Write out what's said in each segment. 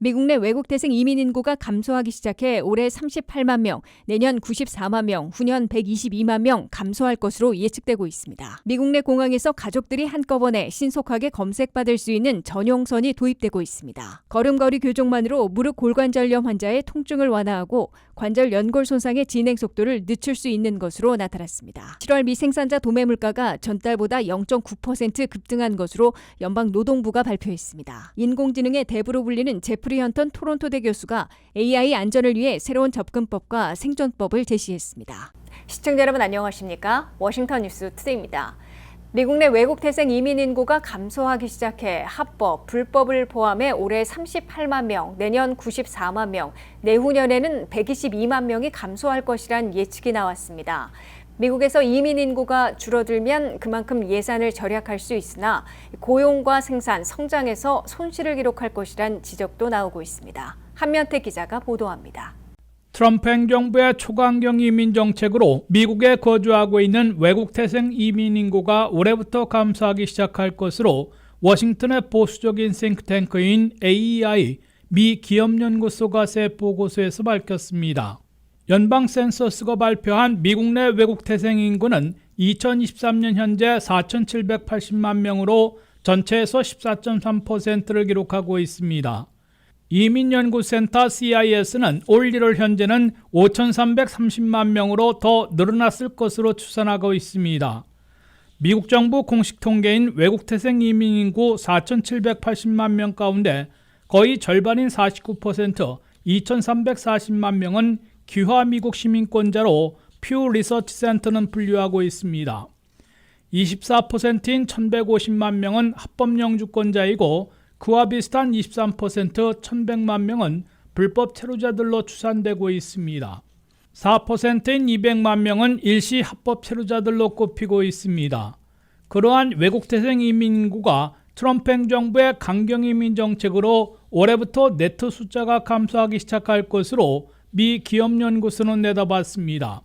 미국 내 외국 태생 이민 인구가 감소하기 시작해 올해 38만 명, 내년 94만 명, 후년 122만 명 감소할 것으로 예측되고 있습니다. 미국 내 공항에서 가족들이 한꺼번에 신속하게 검색받을 수 있는 전용선이 도입되고 있습니다. 걸음걸이 교정만으로 무릎 골관절염 환자의 통증을 완화하고 관절 연골 손상의 진행 속도를 늦출 수 있는 것으로 나타났습니다. 7월 미 생산자 도매 물가가 전달보다 0.9% 급등한 것으로 연방노동부가 발표했습니다. 인공지능의 대부로 불리는 제프리 헌턴 토론토대 교수가 AI 안전을 위해 새로운 접근법과 생존법을 제시했습니다. 시청자 여러분 안녕하십니까? 워싱턴 뉴스 투데이입니다. 미국 내 외국 태생 이민 인구가 감소하기 시작해 합법, 불법을 포함해 올해 38만 명, 내년 94만 명, 내후년에는 122만 명이 감소할 것이란 예측이 나왔습니다. 미국에서 이민 인구가 줄어들면 그만큼 예산을 절약할 수 있으나 고용과 생산, 성장에서 손실을 기록할 것이란 지적도 나오고 있습니다. 한면태 기자가 보도합니다. 트럼프 행정부의 초강경 이민 정책으로 미국에 거주하고 있는 외국 태생 이민 인구가 올해부터 감소하기 시작할 것으로 워싱턴의 보수적인 싱크탱크인 AEI 미 기업연구소가 새 보고서에서 밝혔습니다. 연방 센서스가 발표한 미국 내 외국 태생 인구는 2023년 현재 4,780만 명으로 전체에서 14.3%를 기록하고 있습니다. 이민연구센터 CIS는 올 1월 현재는 5,330만 명으로 더 늘어났을 것으로 추산하고 있습니다. 미국 정부 공식 통계인 외국 태생 이민 인구 4,780만 명 가운데 거의 절반인 49%, 2,340만 명은 귀화 미국 시민권자로 퓨 리서치 센터는 분류하고 있습니다. 24%인 1,150만 명은 합법 영주권자이고 그와 비슷한 23% 1,100만 명은 불법 체류자들로 추산되고 있습니다. 4%인 200만 명은 일시 합법 체류자들로 꼽히고 있습니다. 그러한 외국 태생 이민 인구가 트럼프 행정부의 강경 이민 정책으로 올해부터 네트 숫자가 감소하기 시작할 것으로 미 기업연구소는 내다봤습니다.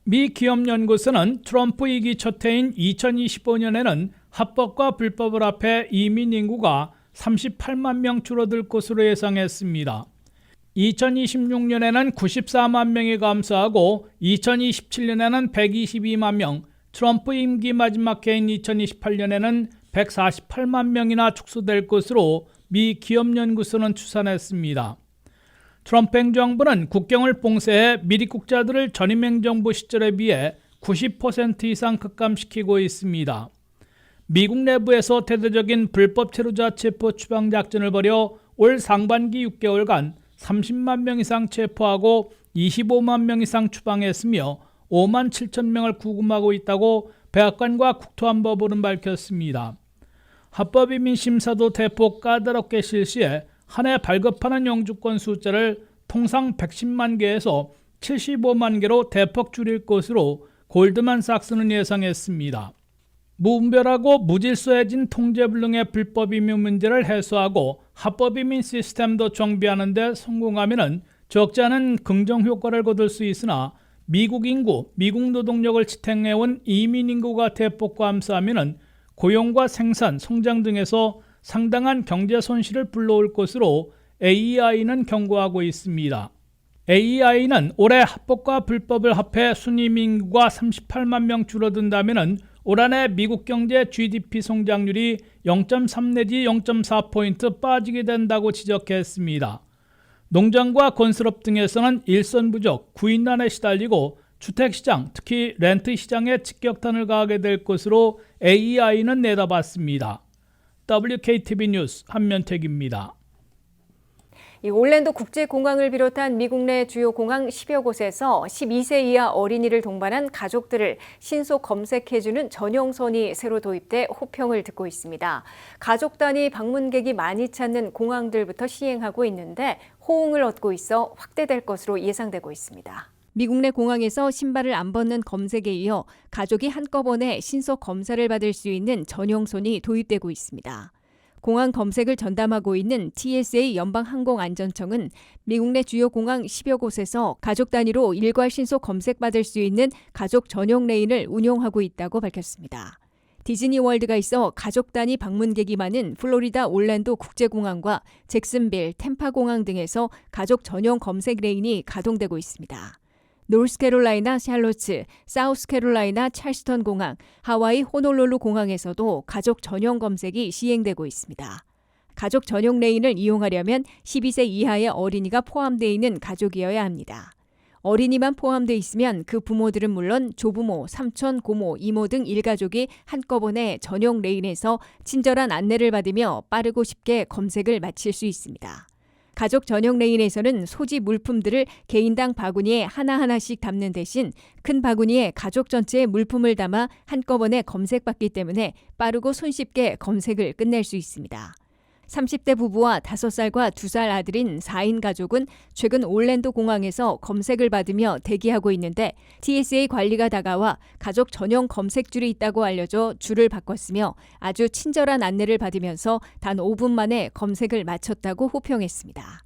미 기업연구소는 트럼프 2기 첫 해인 2025년에는 합법과 불법을 합해 이민 인구가 38만 명 줄어들 것으로 예상했습니다. 2026년에는 94만 명이 감소하고 2027년에는 122만 명, 트럼프 임기 마지막 해인 2028년에는 148만 명이나 축소될 것으로 미 기업연구소는 추산했습니다. 트럼프 행정부는 국경을 봉쇄해 미입국자들을 전임 행정부 시절에 비해 90% 이상 급감시키고 있습니다. 미국 내부에서 대대적인 불법 체류자 체포 추방 작전을 벌여 올 상반기 6개월간 30만 명 이상 체포하고 25만 명 이상 추방했으며 5만 7천 명을 구금하고 있다고 백악관과 국토안보부는 밝혔습니다. 합법이민 심사도 대폭 까다롭게 실시해 한 해 발급하는 영주권 숫자를 통상 110만 개에서 75만 개로 대폭 줄일 것으로 골드만삭스는 예상했습니다. 무분별하고 무질서해진 통제불능의 불법이민 문제를 해소하고 합법이민 시스템도 정비하는 데 성공하면 적지 않은 긍정 효과를 거둘 수 있으나 미국 인구, 미국 노동력을 지탱해온 이민 인구가 대폭 감소하면 고용과 생산, 성장 등에서 상당한 경제 손실을 불러올 것으로 AEI는 경고하고 있습니다. AEI는 올해 합법과 불법을 합해 순이민 인구가 38만 명 줄어든다면 올 한 해 미국 경제 GDP 성장률이 0.3 내지 0.4포인트 빠지게 된다고 지적했습니다. 농장과 건설업 등에서는 일손 부족, 구인난에 시달리고 주택시장, 특히 렌트 시장에 직격탄을 가하게 될 것으로 AEI는 내다봤습니다. WKTV 뉴스 한면택입니다. 올랜도 국제공항을 비롯한 미국 내 주요 공항 10여 곳에서 12세 이하 어린이를 동반한 가족들을 신속 검색해주는 전용선이 새로 도입돼 호평을 듣고 있습니다. 가족 단위 방문객이 많이 찾는 공항들부터 시행하고 있는데 호응을 얻고 있어 확대될 것으로 예상되고 있습니다. 미국 내 공항에서 신발을 안 벗는 검색에 이어 가족이 한꺼번에 신속 검사를 받을 수 있는 전용선이 도입되고 있습니다. 공항 검색을 전담하고 있는 TSA 연방항공안전청은 미국 내 주요 공항 10여 곳에서 가족 단위로 일괄 신속 검색받을 수 있는 가족 전용 레인을 운용하고 있다고 밝혔습니다. 디즈니월드가 있어 가족 단위 방문객이 많은 플로리다 올랜도 국제공항과 잭슨빌, 템파 공항 등에서 가족 전용 검색 레인이 가동되고 있습니다. 노스캐롤라이나 샬롯츠, 사우스캐롤라이나 찰스턴 공항, 하와이 호놀룰루 공항에서도 가족 전용 검색이 시행되고 있습니다. 가족 전용 레인을 이용하려면 12세 이하의 어린이가 포함되어 있는 가족이어야 합니다. 어린이만 포함되어 있으면 그 부모들은 물론 조부모, 삼촌, 고모, 이모 등 일가족이 한꺼번에 전용 레인에서 친절한 안내를 받으며 빠르고 쉽게 검색을 마칠 수 있습니다. 가족 전용 레인에서는 소지 물품들을 개인당 바구니에 하나하나씩 담는 대신 큰 바구니에 가족 전체의 물품을 담아 한꺼번에 검색받기 때문에 빠르고 손쉽게 검색을 끝낼 수 있습니다. 30대 부부와 5살과 2살 아들인 4인 가족은 최근 올랜도 공항에서 검색을 받으며 대기하고 있는데 TSA 관리가 다가와 가족 전용 검색줄이 있다고 알려줘 줄을 바꿨으며 아주 친절한 안내를 받으면서 단 5분 만에 검색을 마쳤다고 호평했습니다.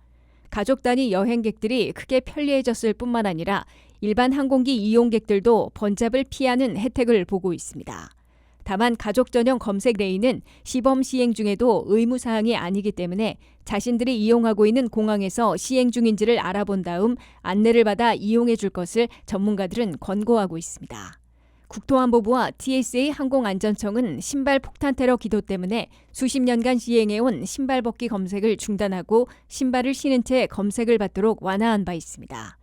가족 단위 여행객들이 크게 편리해졌을 뿐만 아니라 일반 항공기 이용객들도 번잡을 피하는 혜택을 보고 있습니다. 다만 가족 전용 검색 레인은 시범 시행 중에도 의무사항이 아니기 때문에 자신들이 이용하고 있는 공항에서 시행 중인지를 알아본 다음 안내를 받아 이용해 줄 것을 전문가들은 권고하고 있습니다. 국토안보부와 TSA 항공안전청은 신발 폭탄 테러 기도 때문에 수십 년간 시행해온 신발 벗기 검색을 중단하고 신발을 신은 채 검색을 받도록 완화한 바 있습니다.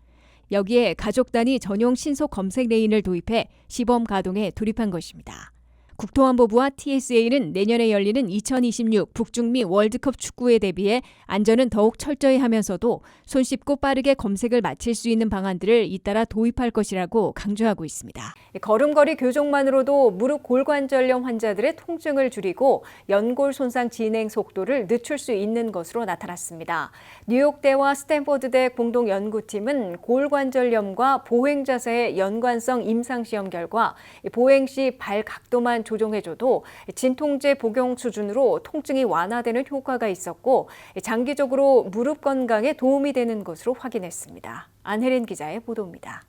여기에 가족 단위 전용 신속 검색 레인을 도입해 시범 가동에 돌입한 것입니다. 국토안보부와 TSA는 내년에 열리는 2026 북중미 월드컵 축구에 대비해 안전은 더욱 철저히 하면서도 손쉽고 빠르게 검색을 마칠 수 있는 방안들을 잇따라 도입할 것이라고 강조하고 있습니다. 걸음걸이 교정만으로도 무릎 골관절염 환자들의 통증을 줄이고 연골 손상 진행 속도를 늦출 수 있는 것으로 나타났습니다. 뉴욕대와 스탠포드대 공동 연구팀은 골관절염과 보행 자세의 연관성 임상시험 결과 보행 시 발 각도만 조정해줘도 진통제 복용 수준으로 통증이 완화되는 효과가 있었고 장기적으로 무릎 건강에 도움이 되는 것으로 확인했습니다. 안혜린 기자의 보도입니다.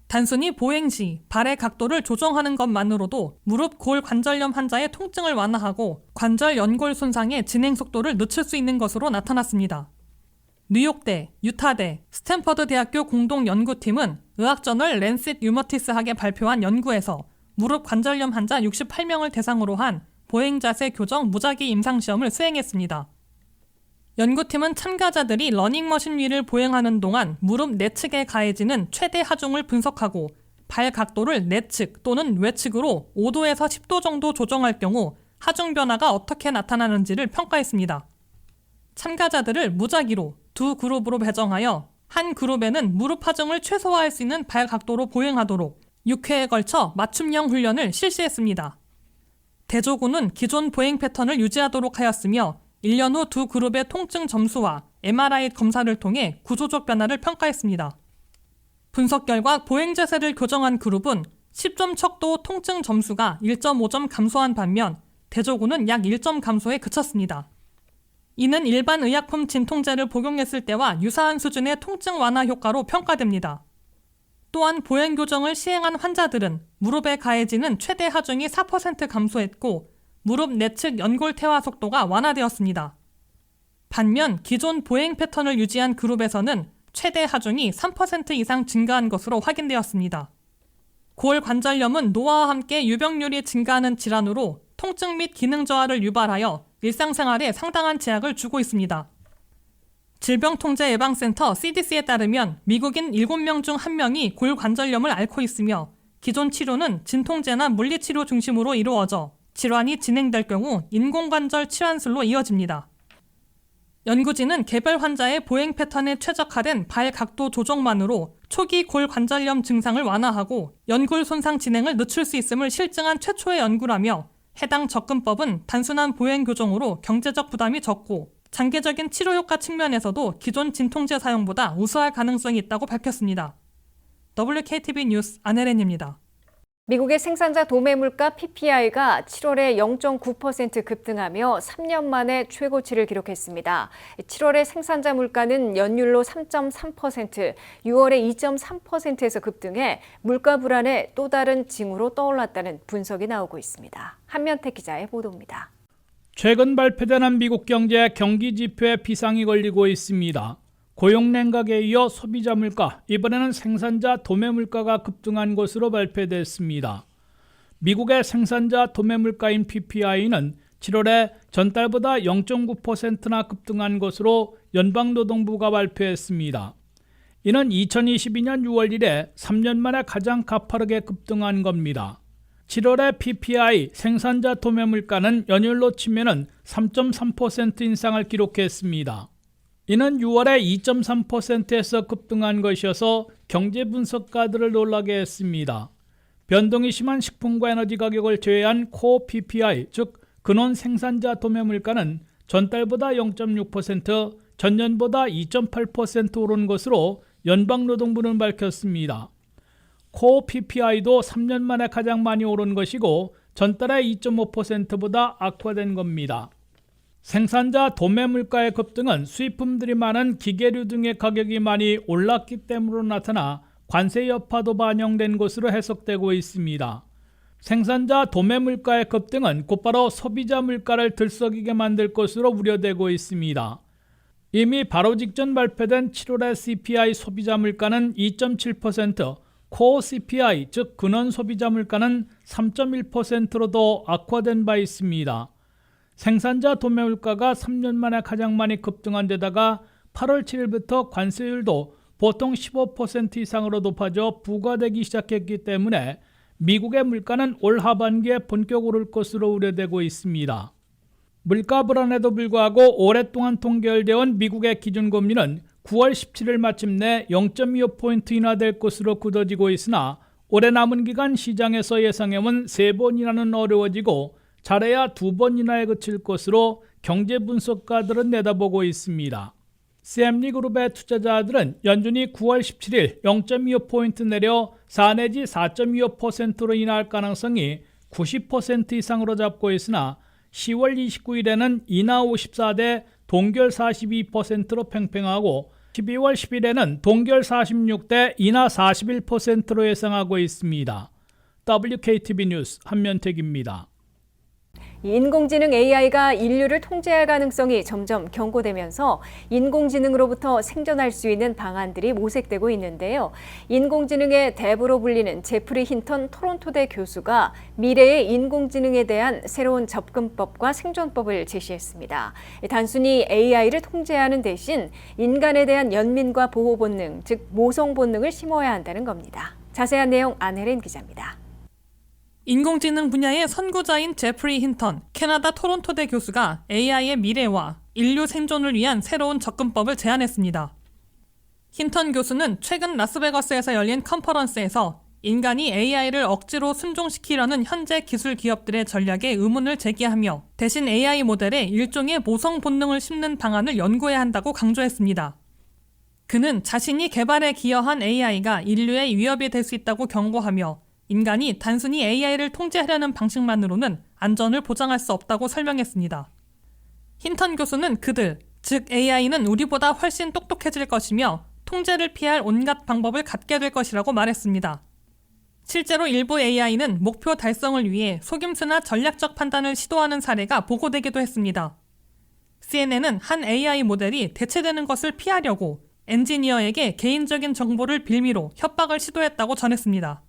단순히 보행 시 발의 각도를 조정하는 것만으로도 무릎 골관절염 환자의 통증을 완화하고 관절 연골 손상의 진행 속도를 늦출 수 있는 것으로 나타났습니다. 뉴욕대, 유타대, 스탠퍼드 대학교 공동 연구팀은 의학저널 랜셋 유머티스학에 발표한 연구에서 무릎 관절염 환자 68명을 대상으로 한 보행 자세 교정 무작위 임상시험을 수행했습니다. 연구팀은 참가자들이 러닝머신 위를 보행하는 동안 무릎 내측에 가해지는 최대 하중을 분석하고 발 각도를 내측 또는 외측으로 5도에서 10도 정도 조정할 경우 하중 변화가 어떻게 나타나는지를 평가했습니다. 참가자들을 무작위로 두 그룹으로 배정하여 한 그룹에는 무릎 하중을 최소화할 수 있는 발 각도로 보행하도록 6회에 걸쳐 맞춤형 훈련을 실시했습니다. 대조군은 기존 보행 패턴을 유지하도록 하였으며 1년 후 두 그룹의 통증 점수와 MRI 검사를 통해 구조적 변화를 평가했습니다. 분석 결과 보행 자세를 교정한 그룹은 10점 척도 통증 점수가 1.5점 감소한 반면 대조군은 약 1점 감소에 그쳤습니다. 이는 일반 의약품 진통제를 복용했을 때와 유사한 수준의 통증 완화 효과로 평가됩니다. 또한 보행 교정을 시행한 환자들은 무릎에 가해지는 최대 하중이 4% 감소했고 무릎 내측 연골 퇴화 속도가 완화되었습니다. 반면 기존 보행 패턴을 유지한 그룹에서는 최대 하중이 3% 이상 증가한 것으로 확인되었습니다. 골관절염은 노화와 함께 유병률이 증가하는 질환으로 통증 및 기능 저하를 유발하여 일상생활에 상당한 제약을 주고 있습니다. 질병통제예방센터 CDC에 따르면 미국인 7명 중 1명이 골관절염을 앓고 있으며 기존 치료는 진통제나 물리치료 중심으로 이루어져 질환이 진행될 경우 인공관절 치환술로 이어집니다. 연구진은 개별 환자의 보행 패턴에 최적화된 발 각도 조정만으로 초기 골관절염 증상을 완화하고 연골 손상 진행을 늦출 수 있음을 실증한 최초의 연구라며 해당 접근법은 단순한 보행 교정으로 경제적 부담이 적고 장기적인 치료 효과 측면에서도 기존 진통제 사용보다 우수할 가능성이 있다고 밝혔습니다. WKTV 뉴스 안혜린입니다. 미국의 생산자 도매 물가 PPI가 7월에 0.9% 급등하며 3년 만에 최고치를 기록했습니다. 7월의 생산자 물가는 연율로 3.3%, 6월에 2.3%에서 급등해 물가 불안의 또 다른 징후로 떠올랐다는 분석이 나오고 있습니다. 한면택 기자의 보도입니다. 최근 발표된 미국 경제 경기 지표에 비상이 걸리고 있습니다. 고용 냉각에 이어 소비자 물가, 이번에는 생산자 도매 물가가 급등한 것으로 발표됐습니다. 미국의 생산자 도매 물가인 PPI는 7월에 전달보다 0.9%나 급등한 것으로 연방노동부가 발표했습니다. 이는 2022년 6월 이래 3년 만에 가장 가파르게 급등한 겁니다. 7월의 PPI 생산자 도매 물가는 연율로 치면 3.3% 인상을 기록했습니다. 이는 6월에 2.3%에서 급등한 것이어서 경제 분석가들을 놀라게 했습니다. 변동이 심한 식품과 에너지 가격을 제외한 코어 PPI, 즉 근원 생산자 도매 물가는 전달보다 0.6%, 전년보다 2.8% 오른 것으로 연방노동부는 밝혔습니다. 코어 PPI도 3년 만에 가장 많이 오른 것이고 전달의 2.5%보다 악화된 겁니다. 생산자 도매 물가의 급등은 수입품들이 많은 기계류 등의 가격이 많이 올랐기 때문으로 나타나 관세 여파도 반영된 것으로 해석되고 있습니다. 생산자 도매 물가의 급등은 곧바로 소비자 물가를 들썩이게 만들 것으로 우려되고 있습니다. 이미 바로 직전 발표된 7월의 CPI 소비자 물가는 2.7%, 코어 CPI 즉 근원 소비자 물가는 3.1%로 더 악화된 바 있습니다. 생산자 도매 물가가 3년 만에 가장 많이 급등한 데다가 8월 7일부터 관세율도 보통 15% 이상으로 높아져 부과되기 시작했기 때문에 미국의 물가는 올 하반기에 본격 오를 것으로 우려되고 있습니다. 물가 불안에도 불구하고 오랫동안 통계되어 온 미국의 기준금리는 9월 17일 마침내 0.25포인트 인하될 것으로 굳어지고 있으나 올해 남은 기간 시장에서 예상해온 3번 인하는 어려워지고 잘해야 2번 인하에 그칠 것으로 경제 분석가들은 내다보고 있습니다. CM리그룹의 투자자들은 연준이 9월 17일 0.25포인트 내려 4 내지 4.25%로 인하할 가능성이 90% 이상으로 잡고 있으나 10월 29일에는 인하 54대 동결 42%로 팽팽하고 12월 10일에는 동결 46대 인하 41%로 예상하고 있습니다. WKTV 뉴스 한면택입니다. 인공지능 AI가 인류를 통제할 가능성이 점점 경고되면서 인공지능으로부터 생존할 수 있는 방안들이 모색되고 있는데요. 인공지능의 대부로 불리는 제프리 힌턴 토론토대 교수가 미래의 인공지능에 대한 새로운 접근법과 생존법을 제시했습니다. 단순히 AI를 통제하는 대신 인간에 대한 연민과 보호 본능, 즉 모성 본능을 심어야 한다는 겁니다. 자세한 내용 안혜린 기자입니다. 인공지능 분야의 선구자인 제프리 힌턴, 캐나다 토론토대 교수가 AI의 미래와 인류 생존을 위한 새로운 접근법을 제안했습니다. 힌턴 교수는 최근 라스베거스에서 열린 컨퍼런스에서 인간이 AI를 억지로 순종시키려는 현재 기술 기업들의 전략에 의문을 제기하며 대신 AI 모델에 일종의 모성 본능을 심는 방안을 연구해야 한다고 강조했습니다. 그는 자신이 개발에 기여한 AI가 인류의 위협이 될 수 있다고 경고하며 인간이 단순히 AI를 통제하려는 방식만으로는 안전을 보장할 수 없다고 설명했습니다. 힌턴 교수는 즉 AI는 우리보다 훨씬 똑똑해질 것이며 통제를 피할 온갖 방법을 갖게 될 것이라고 말했습니다. 실제로 일부 AI는 목표 달성을 위해 속임수나 전략적 판단을 시도하는 사례가 보고되기도 했습니다. CNN은 한 AI 모델이 대체되는 것을 피하려고 엔지니어에게 개인적인 정보를 빌미로 협박을 시도했다고 전했습니다.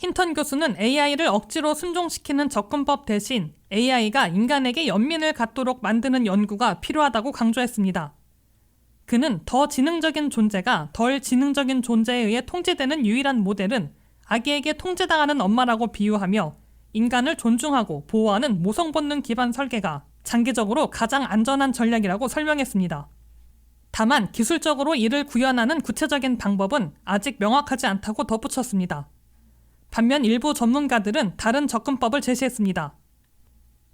힌턴 교수는 AI를 억지로 순종시키는 접근법 대신 AI가 인간에게 연민을 갖도록 만드는 연구가 필요하다고 강조했습니다. 그는 더 지능적인 존재가 덜 지능적인 존재에 의해 통제되는 유일한 모델은 아기에게 통제당하는 엄마라고 비유하며 인간을 존중하고 보호하는 모성 본능 기반 설계가 장기적으로 가장 안전한 전략이라고 설명했습니다. 다만 기술적으로 이를 구현하는 구체적인 방법은 아직 명확하지 않다고 덧붙였습니다. 반면 일부 전문가들은 다른 접근법을 제시했습니다.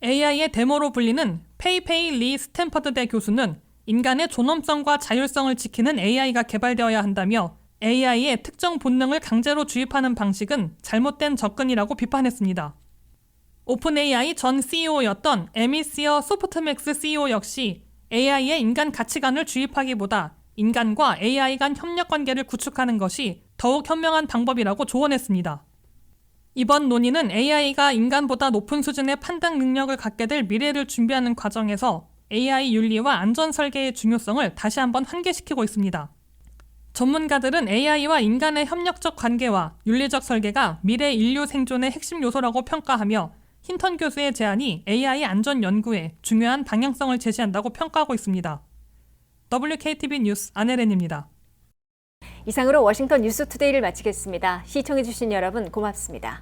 AI의 데모로 불리는 페이페이 리 스탠퍼드대 교수는 인간의 존엄성과 자율성을 지키는 AI가 개발되어야 한다며 AI의 특정 본능을 강제로 주입하는 방식은 잘못된 접근이라고 비판했습니다. 오픈 AI 전 CEO였던 에미시어 소프트맥스 CEO 역시 AI에 인간 가치관을 주입하기보다 인간과 AI 간 협력 관계를 구축하는 것이 더욱 현명한 방법이라고 조언했습니다. 이번 논의는 AI가 인간보다 높은 수준의 판단 능력을 갖게 될 미래를 준비하는 과정에서 AI 윤리와 안전 설계의 중요성을 다시 한번 환기시키고 있습니다. 전문가들은 AI와 인간의 협력적 관계와 윤리적 설계가 미래 인류 생존의 핵심 요소라고 평가하며 힌턴 교수의 제안이 AI 안전 연구에 중요한 방향성을 제시한다고 평가하고 있습니다. WKTV 뉴스 안혜린입니다. 이상으로 워싱턴 뉴스투데이를 마치겠습니다. 시청해주신 여러분 고맙습니다.